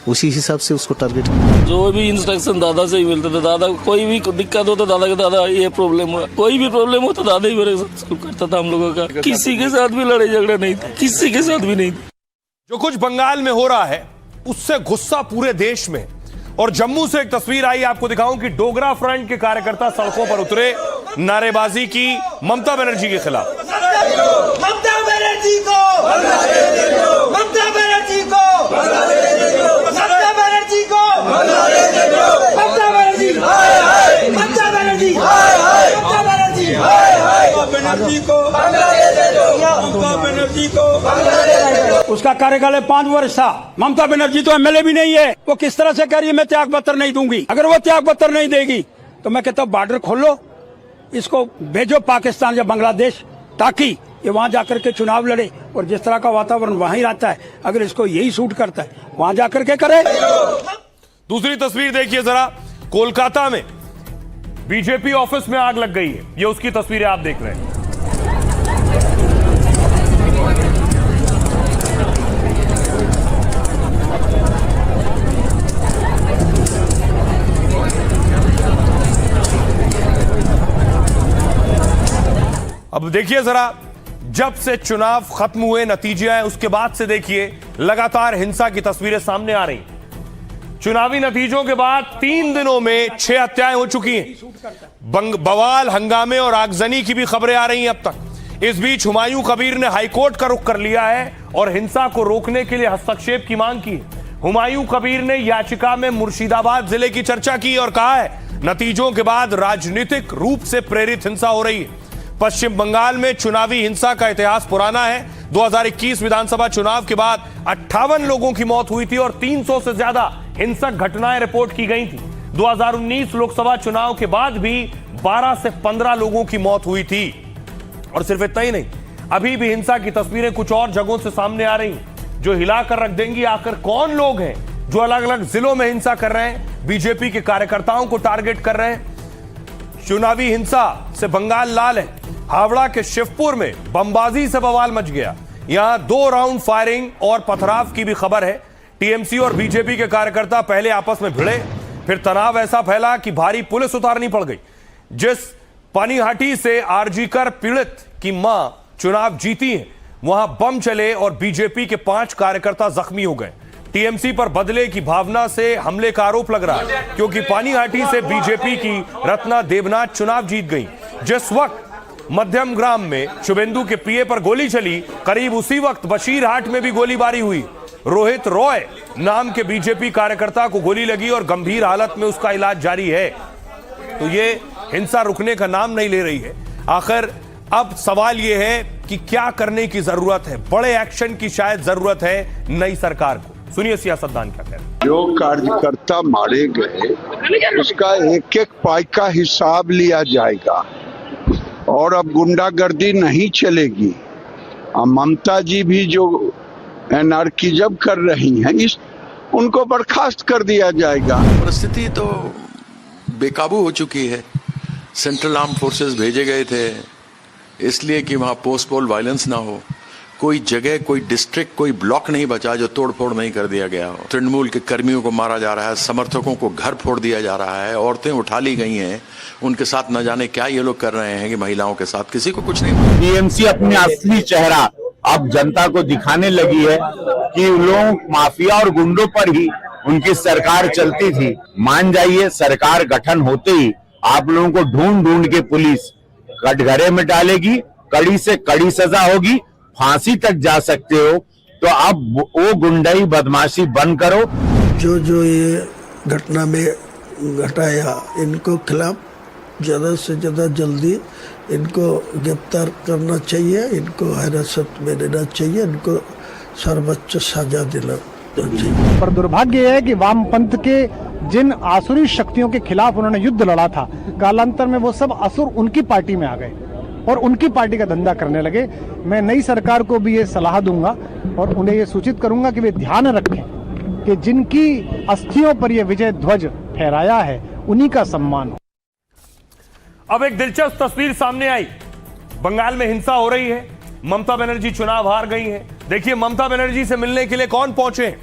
उसी हिसाब से उसको टारगेट किया। जो भी इंस्ट्रक्शन दादा से ही मिलते थे, दादा कोई भी दिक्कत हो तो दादा के दादा ये प्रॉब्लम हुआ, कोई भी प्रॉब्लम हो तो दादा ही मेरे साथ करता था हम लोगों का। किसी के साथ भी लड़ाई झगड़ा नहीं था, किसी के साथ भी नहीं। जो कुछ बंगाल में हो रहा है उससे गुस्सा पूरे देश में। और जम्मू से एक तस्वीर आई, आपको दिखाऊं कि डोगरा फ्रंट के कार्यकर्ता सड़कों पर उतरे, नारेबाजी की ममता बनर्जी के खिलाफ। ममता बनर्जी को, ममता बनर्जी को, ममता बनर्जी को, ममता बनर्जी, ममता बनर्जी, ममता बनर्जी, बनर्जी को, ममता बनर्जी को। उसका कार्यकाल 5 वर्ष था। ममता बनर्जी तो एमएलए भी नहीं है। वो किस तरह से कह रही है मैं त्याग पत्र नहीं दूंगी। अगर वो त्याग पत्र नहीं देगी तो मैं कहता हूँ बॉर्डर खोलो, इसको भेजो पाकिस्तान या बांग्लादेश, ताकि ये वहां जाकर के चुनाव लड़े। और जिस तरह का वातावरण वहीं रहता है, अगर इसको यही सूट करता है वहां जाकर के करे। दूसरी तस्वीर देखिए जरा, कोलकाता में बीजेपी ऑफिस में आग लग गई है। ये उसकी तस्वीरें आप देख रहे हैं। अब देखिए जरा, जब से चुनाव खत्म हुए, नतीजे आए, उसके बाद से देखिए लगातार हिंसा की तस्वीरें सामने आ रही। चुनावी नतीजों के बाद 3 दिनों में 6 हत्याएं हो चुकी हैं। बवाल, हंगामे और आगजनी की भी खबरें आ रही हैं अब तक। इस बीच हुमायूं कबीर ने हाईकोर्ट का रुख कर लिया है और हिंसा को रोकने के लिए हस्तक्षेप की मांग की है। हुमायूं कबीर ने याचिका में मुर्शिदाबाद जिले की चर्चा की और कहा है नतीजों के बाद राजनीतिक रूप से प्रेरित हिंसा हो रही है। पश्चिम बंगाल में चुनावी हिंसा का इतिहास पुराना है। 2021 विधानसभा चुनाव के बाद 58 लोगों की मौत हुई थी और 300 से ज्यादा हिंसक घटनाएं रिपोर्ट की गई थी। 2019 लोकसभा चुनाव के बाद भी 12 से 15 लोगों की मौत हुई थी। और सिर्फ इतना ही नहीं, अभी भी हिंसा की तस्वीरें कुछ और जगहों से सामने आ रही हैं जो हिलाकर रख देंगी आखिर कौन लोग हैं जो अलग अलग जिलों में हिंसा कर रहे हैं, बीजेपी के कार्यकर्ताओं को टारगेट कर रहे हैं। चुनावी हिंसा से बंगाल लाल है। हावड़ा के शिवपुर में बमबाजी से बवाल मच गया। यहां 2 राउंड फायरिंग और पथराव की भी खबर है। टीएमसी और बीजेपी के कार्यकर्ता पहले आपस में भिड़े, फिर तनाव ऐसा फैला कि भारी पुलिस उतारनी पड़ गई। जिस पानीहाटी से आरजीकर पीड़ित की मां चुनाव जीती है, वहां बम चले और बीजेपी के 5 कार्यकर्ता जख्मी हो गए। टीएमसी पर बदले की भावना से हमले का आरोप लग रहा है, क्योंकि पानीहाटी से बीजेपी की रत्ना देवनाथ चुनाव जीत गई। जिस वक्त मध्यम ग्राम में शुभेंदु के पीए पर गोली चली, करीब उसी वक्त बशीरहाट में भी गोलीबारी हुई। रोहित रॉय नाम के बीजेपी कार्यकर्ता को गोली लगी और गंभीर हालत में उसका इलाज जारी है। तो ये हिंसा रुकने का नाम नहीं ले रही है। आखिर अब सवाल यह है कि क्या करने की जरूरत है। बड़े एक्शन की शायद जरूरत है नई सरकार को। सुनिए सियासतदान क्या कह रहे हैं। जो कार्यकर्ता मारे गए उसका एक एक पाई का हिसाब लिया जाएगा और अब गुंडागर्दी नहीं चलेगी। ममता जी भी जो एनार्किज्म कर रही हैं, उनको बर्खास्त कर दिया जाएगा। परिस्थिति तो बेकाबू हो चुकी है। सेंट्रल आर्म फोर्सेस भेजे गए थे इसलिए कि वहां पोस्ट पोल वायलेंस ना हो। कोई जगह, कोई डिस्ट्रिक्ट, कोई ब्लॉक नहीं बचा जो तोड़फोड़ नहीं कर दिया गया हो। तृणमूल के कर्मियों को मारा जा रहा है, समर्थकों को घर फोड़ दिया जा रहा है, औरतें उठा ली गई हैं। उनके साथ न जाने क्या ये लोग कर रहे हैं कि महिलाओं के साथ किसी को कुछ नहीं। टीएमसी अपनी असली चेहरा अब जनता को दिखाने लगी है कि उन लोग माफिया और गुंडों पर ही उनकी सरकार चलती थी। मान जाइए, सरकार गठन होते ही आप लोगों को ढूंढ ढूंढ के पुलिस कटघरे में डालेगी, कड़ी से कड़ी सजा होगी, फांसी तक जा सकते हो। तो अब वो गुंडाई बदमाशी बंद करो। जो जो ये घटना में घटाया, इनको खिलाफ ज़्यादा से ज़्यादा जल्दी इनको गिरफ्तार करना चाहिए, इनको हिरासत में लेना चाहिए, इनको सर्वोच्च सजा दिलाना चाहिए। पर दुर्भाग्य है कि वामपंथ के जिन आसुरी शक्तियों के खिलाफ उन्होंने युद्ध लड़ा था, कालांतर में वो सब असुर उनकी पार्टी में आ गए और उनकी पार्टी का धंधा करने लगे। मैं नई सरकार को भी ये सलाह दूंगा और उन्हें ये सूचित करूंगा कि वे ध्यान रखें कि जिनकी अस्थियों पर यह विजय ध्वज फहराया है उन्हीं का सम्मान हो। अब एक दिलचस्प तस्वीर सामने आई। बंगाल में हिंसा हो रही है, ममता बनर्जी चुनाव हार गई हैं। देखिए ममता बनर्जी से मिलने के लिए कौन पहुंचे हैं।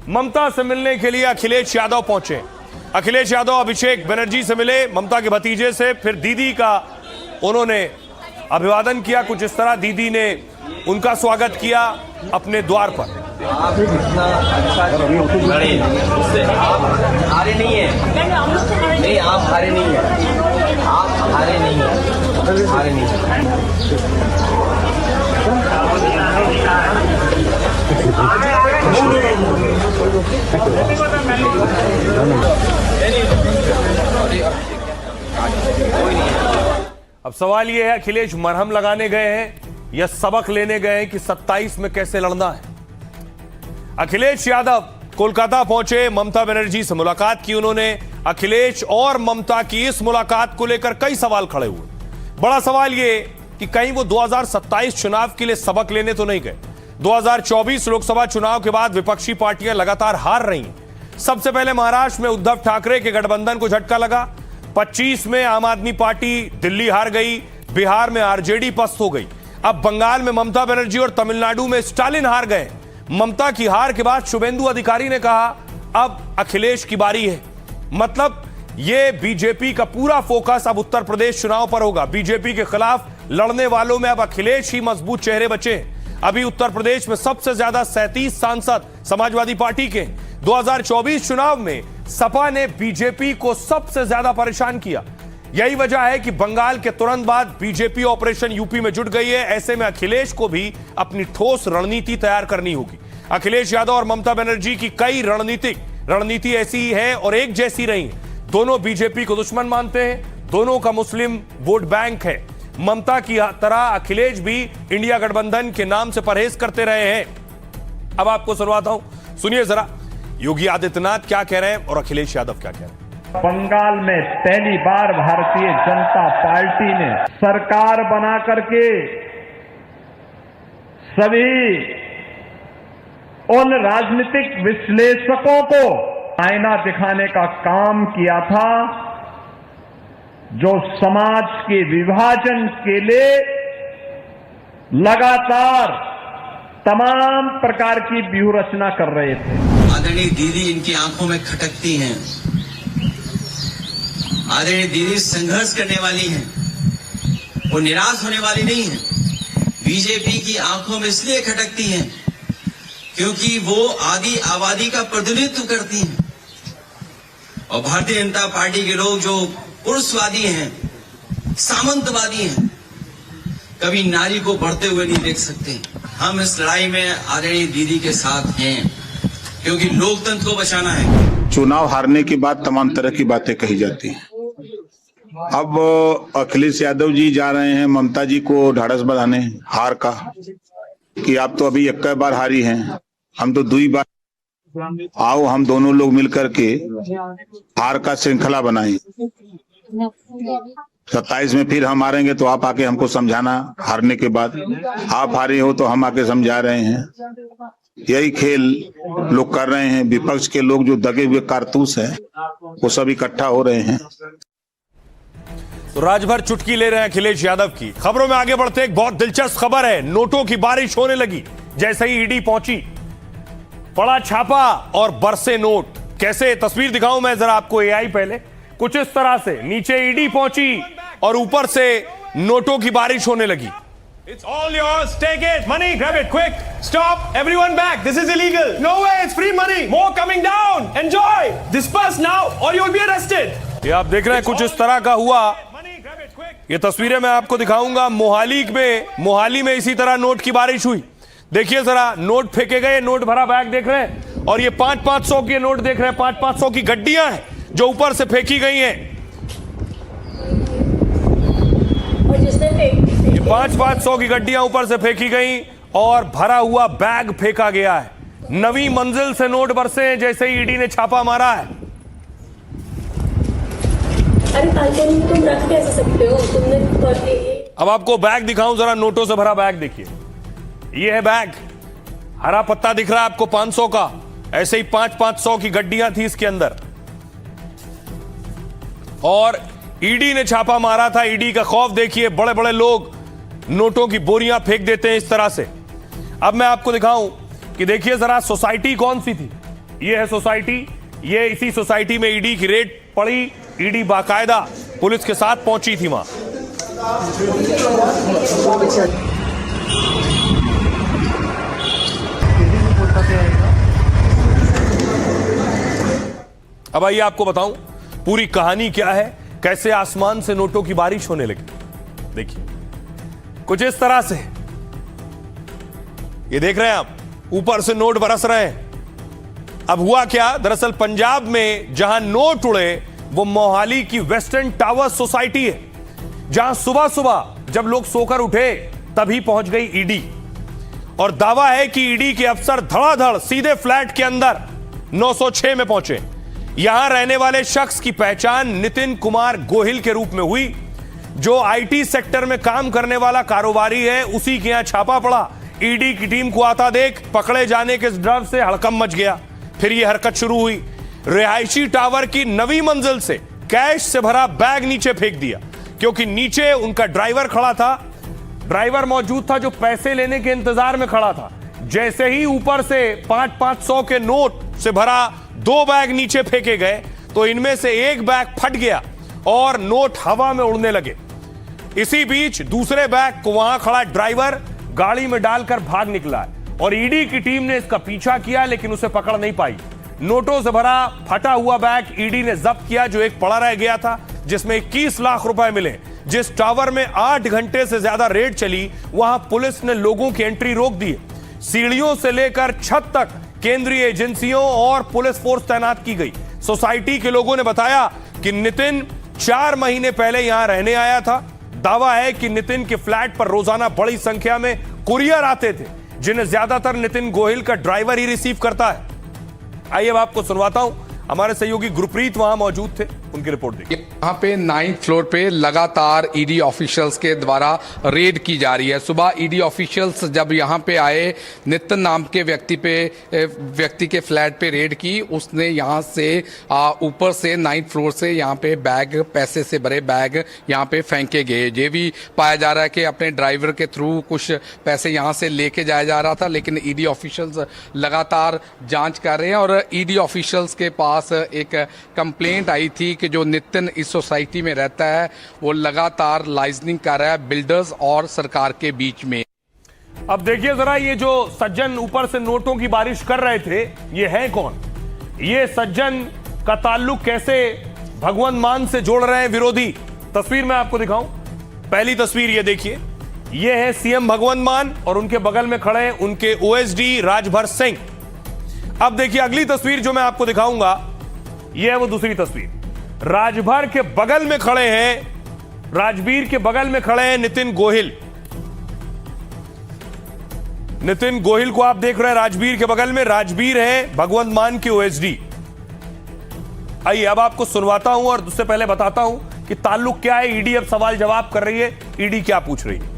ममता से मिलने के लिए अखिलेश यादव पहुंचे। अखिलेश यादव अभिषेक बनर्जी से मिले, ममता के भतीजे से, फिर दीदी का उन्होंने अभिवादन किया। कुछ इस तरह दीदी ने उनका स्वागत किया अपने द्वार पर। आप इतना अच्छा लड़े, उससे आप हारे नहीं है। नहीं, आप हारे नहीं है, आप हारे नहीं है, हारे नहीं अब सवाल यह है, अखिलेश मरहम लगाने गए हैं या सबक लेने गए हैं कि 27 में कैसे लड़ना है। अखिलेश यादव कोलकाता पहुंचे, ममता बनर्जी से मुलाकात की उन्होंने। अखिलेश और ममता की इस मुलाकात को लेकर कई सवाल खड़े हुए। बड़ा सवाल यह कि कहीं वो 2027 चुनाव के लिए सबक लेने तो नहीं गए। 2024 लोकसभा चुनाव के बाद विपक्षी पार्टियां लगातार हार रही हैं। सबसे पहले महाराष्ट्र में उद्धव ठाकरे के गठबंधन को झटका लगा। 25 में आम आदमी पार्टी दिल्ली हार गई, बिहार में आरजेडी पस्त हो गई। अब बंगाल में ममता बनर्जी और तमिलनाडु में स्टालिन हार गए। ममता की हार के बाद शुभेंदु अधिकारी ने कहा अब अखिलेश की बारी है। मतलब यह बीजेपी का पूरा फोकस अब उत्तर प्रदेश चुनाव पर होगा। बीजेपी के खिलाफ लड़ने वालों में अब अखिलेश ही मजबूत चेहरे बचे हैं। अभी उत्तर प्रदेश में सबसे ज्यादा 37 सांसद समाजवादी पार्टी के। 2024 चुनाव में सपा ने बीजेपी को सबसे ज्यादा परेशान किया। यही वजह है कि बंगाल के तुरंत बाद बीजेपी ऑपरेशन यूपी में जुट गई है। ऐसे में अखिलेश को भी अपनी ठोस रणनीति तैयार करनी होगी। अखिलेश यादव और ममता बनर्जी की कई रणनीति ऐसी है और एक जैसी रही। दोनों बीजेपी को दुश्मन मानते हैं, दोनों का मुस्लिम वोट बैंक है। ममता की तरह अखिलेश भी इंडिया गठबंधन के नाम से परहेज करते रहे हैं। अब आपको सुनवाता हूं, सुनिए जरा योगी आदित्यनाथ क्या कह रहे हैं और अखिलेश यादव क्या कह रहे हैं। बंगाल में पहली बार भारतीय जनता पार्टी ने सरकार बना करके सभी उन राजनीतिक विश्लेषकों को आईना दिखाने का काम किया था जो समाज के विभाजन के लिए लगातार तमाम प्रकार की व्यूह रचना कर रहे थे। आदरणीय दीदी इनकी आंखों में खटकती हैं। आदरणीय दीदी संघर्ष करने वाली हैं, वो निराश होने वाली नहीं है। बीजेपी की आंखों में इसलिए खटकती हैं क्योंकि वो आदि आबादी का प्रतिनिधित्व करती हैं और भारतीय जनता पार्टी के लोग जो पुरुषवादी हैं, सामंतवादी हैं, कभी नारी को बढ़ते हुए नहीं देख सकते। हम इस लड़ाई में आदरणीय दीदी के साथ हैं क्योंकि लोकतंत्र को बचाना है। चुनाव हारने के बाद तमाम तरह की बातें कही जाती हैं। अब अखिलेश यादव जी जा रहे हैं ममता जी को ढाढ़स बंधाने हार का कि आप तो अभी 21 बार हारी हैं, हम तो 2 बार। आओ हम दोनों लोग मिलकर के हार का श्रृंखला बनाएं। 27 में फिर हम हारेंगे तो आप आके हमको समझाना। हारने के बाद आप हारे हो तो हम आके समझा रहे हैं। यही खेल लोग कर रहे हैं। विपक्ष के लोग जो दगे हुए कारतूस हैं वो सब इकट्ठा हो रहे हैं। तो राजभर चुटकी ले रहे हैं अखिलेश यादव की। खबरों में आगे बढ़ते एक बहुत दिलचस्प खबर है। नोटों की बारिश होने लगी जैसे ही ईडी पहुंची, पड़ा छापा और बरसे नोट। कैसे तस्वीर दिखाऊं मैं जरा आपको एआई पहले। कुछ इस तरह से नीचे ईडी पहुंची और ऊपर से नोटों की बारिश होने लगी। It's all yours. Take it. Money. Grab it. Quick. Stop. Everyone back. This is illegal. No way. It's free money. More coming down. Enjoy. Disperse now or you'll be arrested. ये आप देख रहे हैं कुछ इस तरह का हुआ। ये तस्वीरें मैं आपको दिखाऊंगा। मोहाली में इसी तरह नोट की बारिश हुई। देखिए जरा, नोट फेंके गए, नोट भरा बैग देख रहे हैं और ये 500-500 के नोट देख रहे हैं, 500-500 की गड्डियां हैं जो ऊपर से फेंकी गई हैं। ये 500-500 की गड्डियां ऊपर से फेंकी गई और भरा हुआ बैग फेंका गया है। नवी मंजिल से नोट बरसे हैं जैसे ही ईडी ने छापा मारा है। अरे तुम रख कैसे सकते हो? तुमने अब आपको बैग दिखाऊं जरा, नोटों से भरा बैग देखिए। ये है बैग, हरा पत्ता दिख रहा है आपको 500 का, ऐसे ही 500-500 की गड्डियां थी इसके अंदर और ईडी ने छापा मारा था। ईडी का खौफ देखिए, बड़े बड़े लोग नोटों की बोरियां फेंक देते हैं इस तरह से। अब मैं आपको दिखाऊं कि देखिए जरा सोसाइटी कौन सी थी। ये है सोसाइटी, ये इसी सोसाइटी में ईडी की रेड पड़ी। ईडी बाकायदा पुलिस के साथ पहुंची थी वहां। अब आइए आपको बताऊं पूरी कहानी क्या है, कैसे आसमान से नोटों की बारिश होने लगी। देखिए कुछ इस तरह से, ये देख रहे हैं आप, ऊपर से नोट बरस रहे हैं। अब हुआ क्या, दरअसल पंजाब में जहां नोट उड़े वो मोहाली की वेस्टर्न टावर सोसाइटी है, जहां सुबह सुबह जब लोग सोकर उठे तभी पहुंच गई ईडी और दावा है कि ईडी के अफसर धड़ाधड़ सीधे फ्लैट के अंदर 906 में पहुंचे। यहां रहने वाले शख्स की पहचान नितिन कुमार गोहिल के रूप में हुई, जो आईटी सेक्टर में काम करने वाला कारोबारी है। उसी के यहां छापा पड़ा। ईडी की टीम को आता देख पकड़े जाने के डर से हड़कंप मच गया। फिर यह हरकत शुरू हुई। रिहायशी टावर की नवी मंजिल से कैश से भरा बैग नीचे फेंक दिया, क्योंकि नीचे उनका ड्राइवर खड़ा था। ड्राइवर मौजूद था जो पैसे लेने के इंतजार में खड़ा था। जैसे ही ऊपर से 500-500 के नोट से भरा 2 बैग नीचे फेंके गए तो इनमें से एक बैग फट गया और नोट हवा में उड़ने लगे। इसी बीच दूसरे बैग को वहां खड़ा ड्राइवर गाड़ी में डालकर भाग निकला और ईडी की टीम ने इसका पीछा किया लेकिन उसे पकड़ नहीं पाई। नोटों से भरा फटा हुआ बैग ईडी ने जब्त किया, जो एक पड़ा रह गया था, जिसमें 21 लाख रुपए मिले। जिस टावर में 8 घंटे से ज्यादा रेड चली, वहां पुलिस ने लोगों की एंट्री रोक दी। सीढ़ियों से लेकर छत तक केंद्रीय एजेंसियों और पुलिस फोर्स तैनात की गई। सोसाइटी के लोगों ने बताया कि नितिन 4 महीने पहले यहां रहने आया था। दावा है कि नितिन के फ्लैट पर रोजाना बड़ी संख्या में कुरियर आते थे, जिन्हें ज्यादातर नितिन गोहिल का ड्राइवर ही रिसीव करता है। आइए अब आपको सुनवाता हूं, हमारे सहयोगी गुरप्रीत वहां मौजूद थे, उनकी रिपोर्ट देखिए। यहाँ पे 9th फ्लोर पे लगातार ईडी ऑफिशियल्स के द्वारा रेड की जा रही है। सुबह ईडी ऑफिशियल्स जब यहाँ पे आए, नितिन नाम के व्यक्ति के फ्लैट पे रेड की। उसने यहाँ से ऊपर से 9th फ्लोर से यहाँ पे बैग, पैसे से भरे बैग यहाँ पे फेंके गए। ये भी पाया जा रहा है कि अपने ड्राइवर के थ्रू कुछ पैसे यहाँ से लेके जाया जा रहा था, लेकिन ईडी ऑफिशियल्स लगातार जांच कर रहे हैं। और ईडी ऑफिशियल्स के पास एक कंप्लेंट आई थी कि जो नितिन इस सोसाइटी में रहता है वो लगातार लाइजनिंग कर रहा है बिल्डर्स और सरकार के बीच में। अब देखिए जरा, ये जो सज्जन ऊपर से नोटों की बारिश कर रहे थे, ये है कौन? ये सज्जन का ताल्लुक कैसे भगवंत मान से जोड़ रहे हैं विरोधी? तस्वीर मैं आपको दिखाऊं। पहली तस्वीर ये देखिए, ये है सीएम भगवंत मान और उनके बगल में खड़े हैं उनके ओएसडी राजभर सिंह। अब देखिए अगली तस्वीर जो मैं आपको दिखाऊंगा, ये है वो दूसरी तस्वीर। राजभर के बगल में खड़े हैं, राजवीर के बगल में खड़े हैं नितिन गोहिल। नितिन गोहिल को आप देख रहे हैं राजवीर के बगल में। राजवीर है भगवंत मान के ओएसडी। आइए अब आपको सुनवाता हूं और उससे पहले बताता हूं कि ताल्लुक क्या है। ईडी अब सवाल जवाब कर रही है। ईडी क्या पूछ रही है?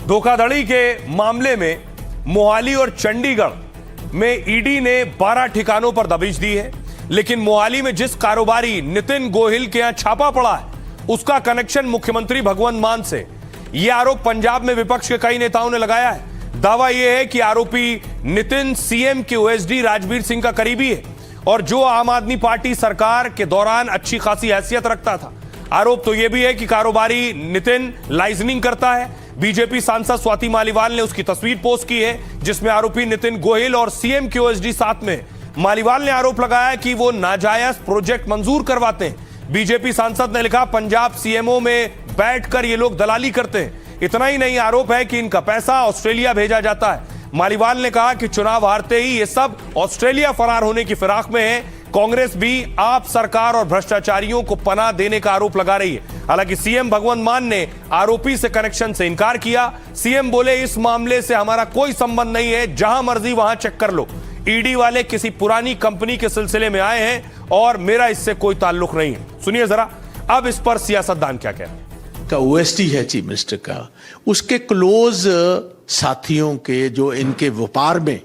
धोखाधड़ी के मामले में मोहाली और चंडीगढ़ में ईडी ने 12 ठिकानों पर दबिश दी है, लेकिन मोहाली में जिस कारोबारी नितिन गोहिल के यहां छापा पड़ा है, उसका कनेक्शन मुख्यमंत्री भगवंत मान से। यह आरोप पंजाब में विपक्ष के कई नेताओं ने लगाया है। दावा यह है कि आरोपी नितिन सीएम के ओएसडी राजवीर सिंह का करीबी है और जो आम आदमी पार्टी सरकार के दौरान अच्छी खासी हैसियत रखता था। आरोप तो यह भी है कि कारोबारी नितिन लाइजनिंग करता है। बीजेपी सांसद स्वाति मालीवाल ने उसकी तस्वीर पोस्ट की है, जिसमें आरोपी नितिन गोहिल और सीएम के ओएसडी साथ में। मालीवाल ने आरोप लगाया कि वो नाजायज प्रोजेक्ट मंजूर करवाते हैं। बीजेपी सांसद ने लिखा, पंजाब सीएमओ में बैठकर ये लोग दलाली करते हैं। इतना ही नहीं, आरोप है कि इनका पैसा ऑस्ट्रेलिया भेजा जाता है। मालीवाल ने कहा कि चुनाव हारते ही ये सब ऑस्ट्रेलिया फरार होने की फिराक में है। कांग्रेस भी आप सरकार और भ्रष्टाचारियों को पनाह देने का आरोप लगा रही है। हालांकि सीएम भगवंत मान ने आरोपी से कनेक्शन से इनकार किया। सीएम बोले, इस मामले से हमारा कोई संबंध नहीं है, जहां मर्जी वहां चेक कर लो। ईडी वाले किसी पुरानी कंपनी के सिलसिले में आए हैं और मेरा इससे कोई ताल्लुक नहीं है। सुनिए जरा अब इस पर सियासतदान क्या कह रहे हैं। का ओएसडी है चीफ मिनिस्टर का, उसके क्लोज साथियों के जो इनके व्यापार में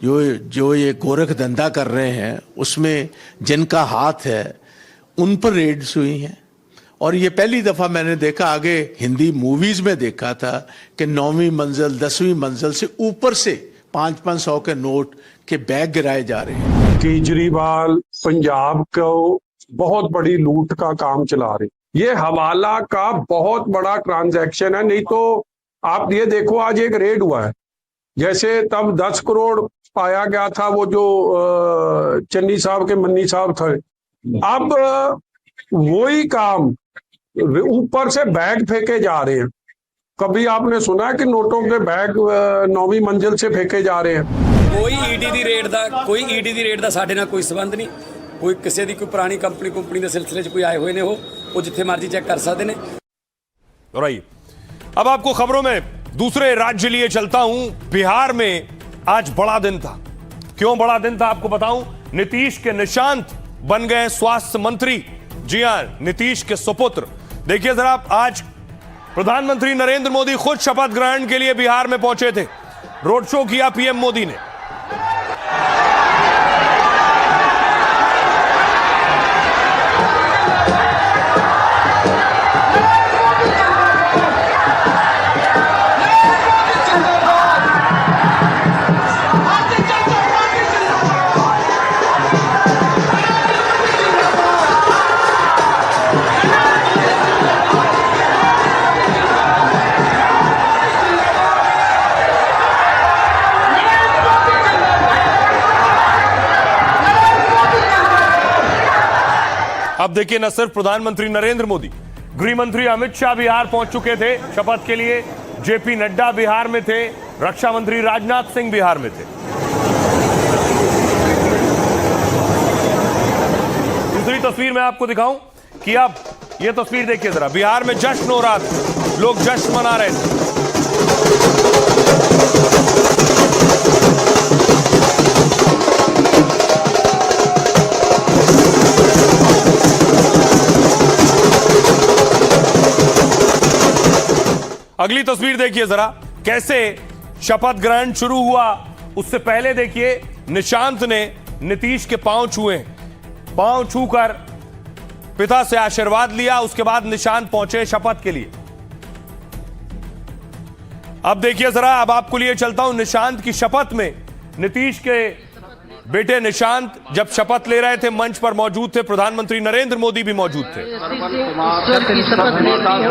जो ये गोरख धंधा कर रहे हैं उसमें जिनका हाथ है उन पर रेड्स हुई हैं। और ये पहली दफा मैंने देखा, आगे हिंदी मूवीज में देखा था कि 9वीं मंजिल 10वीं मंजिल से ऊपर से 500 के नोट के बैग गिराए जा रहे हैं। केजरीवाल पंजाब को बहुत बड़ी लूट का काम चला रहे। ये हवाला का बहुत बड़ा ट्रांजैक्शन है। नहीं तो आप ये देखो, आज एक रेड हुआ है, जैसे तब 10 करोड़ पाया गया था, वो जो चन्नी साहब के मन्नी साहब थे। अब वही काम ऊपर से बैग फेंके जा रहे हैं। कभी आपने सुना है कि नोटों के बैग 9वीं मंजिल से फेंके जा रहे हैं? कोई ईडी दी रेड ਦਾ ਸਾਡੇ ਨਾਲ ਕੋਈ ਸੰਬੰਧ ਨਹੀਂ। ਕੋਈ ਕਿਸੇ ਦੀ ਕੋਈ ਪੁਰਾਣੀ ਕੰਪਨੀ ਦੇ ਸਿਲਸਿਲੇ 'ਚ ਕੋਈ ਆਏ ਹੋਏ ਨੇ, ਉਹ ਜਿੱਥੇ ਮਰਜ਼ੀ ਚੈੱਕ ਕਰ सकते ਨੇ। और आइए अब आपको खबरों में दूसरे राज्य लिए चलता हूं। बिहार में आज बड़ा दिन था। क्यों बड़ा दिन था आपको बताऊं। नीतीश के निशांत बन गए स्वास्थ्य मंत्री। जी हां, नीतीश के सुपुत्र। देखिए जरा, आज प्रधानमंत्री नरेंद्र मोदी खुद शपथ ग्रहण के लिए बिहार में पहुंचे थे। रोड शो किया पीएम मोदी ने। अब देखिए, न सिर्फ प्रधानमंत्री नरेंद्र मोदी, गृह मंत्री अमित शाह बिहार पहुंच चुके थे शपथ के लिए। जेपी नड्डा बिहार में थे। रक्षा मंत्री राजनाथ सिंह बिहार में थे। दूसरी तस्वीर मैं आपको दिखाऊं कि अब यह तस्वीर देखिए जरा। बिहार में जश्न हो रहा था, लोग जश्न मना रहे थे। अगली तस्वीर देखिए जरा, कैसे शपथ ग्रहण शुरू हुआ। उससे पहले देखिए, निशांत ने नीतीश के पांव छुए। पांव छूकर पिता से आशीर्वाद लिया। उसके बाद निशांत पहुंचे शपथ के लिए। अब देखिए जरा, अब आपको लिए चलता हूं निशांत की शपथ में। नीतीश के बेटे निशांत जब शपथ ले रहे थे, मंच पर मौजूद थे प्रधानमंत्री नरेंद्र मोदी भी मौजूद थे।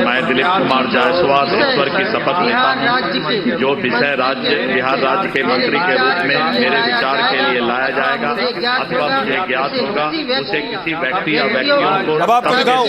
मैं दिलीप कुमार जायसवाल ईश्वर की शपथ लेता हूं। जो विषय बिहार राज्य के मंत्री के रूप में मेरे विचार के लिए लाया जाएगा अथवा मुझे ज्ञात होगा, उसे किसी व्यक्ति या व्यक्तियों को अब आपको दिखाऊं